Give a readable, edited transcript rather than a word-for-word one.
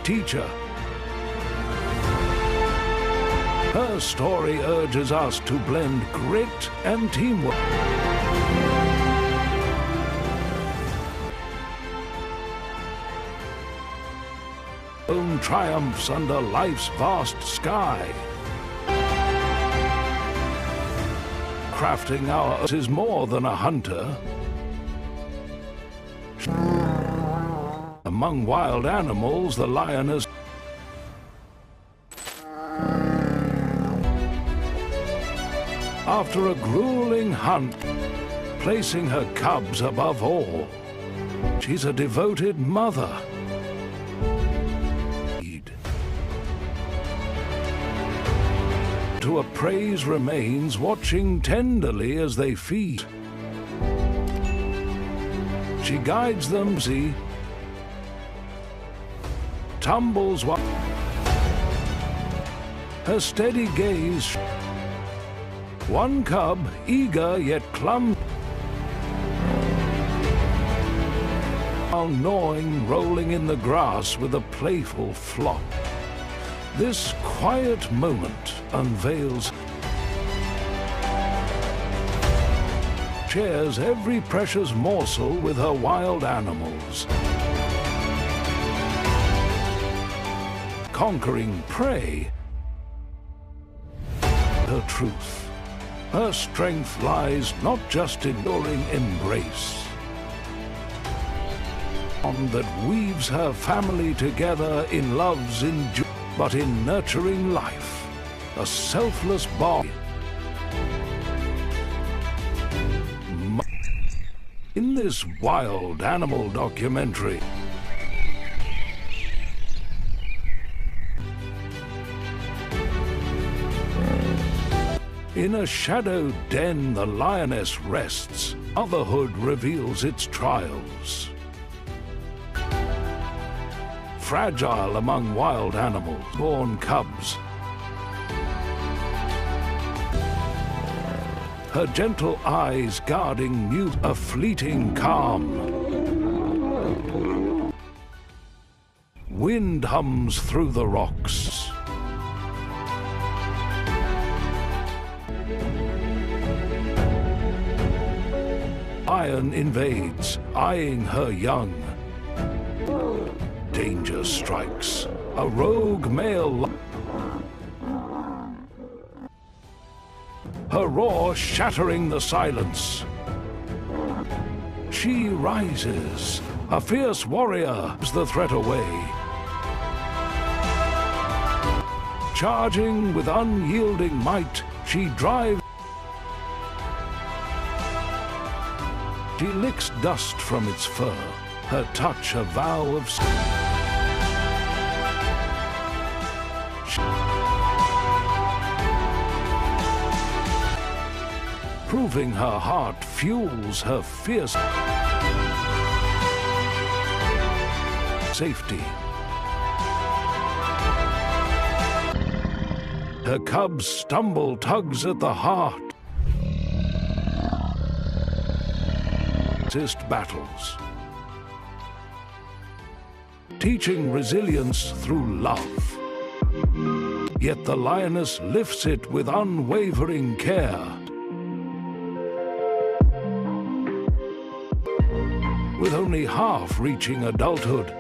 teacher. Her story urges us to blend grit and teamwork. Own triumphs under life's vast sky. Crafting ours is more than a hunter. Among wild animals, the lioness after a grueling hunt, placing her cubs above all. She's a devoted mother. To appraise remains, watching tenderly as they feed. She guides them, see, tumbles while her steady gaze. One cub, eager yet clumsy, while gnawing, rolling in the grass with a playful flop. This quiet moment unveils, shares every precious morsel with her wild animals. Conquering prey, her truth. Her strength lies not just in enduring embrace, one that weaves her family together in love's endurance, but in nurturing life, a selfless bond. In this wild animal documentary, in a shadowed den the lioness rests. Motherhood reveals its trials. Fragile among wild animals, born cubs. Her gentle eyes guarding mute a fleeting calm. Wind hums through the rocks. Lion invades, eyeing her young. Danger strikes. A rogue male. Her roar shattering the silence. She rises. A fierce warrior pushes the threat away. Charging with unyielding might, she drives. She licks dust from its fur, her touch a vow of proving her heart fuels her fierce safety. Her cubs stumble, tugs at the heart. Battles, teaching resilience through love. Yet the lioness lifts it with unwavering care. With only half reaching adulthood,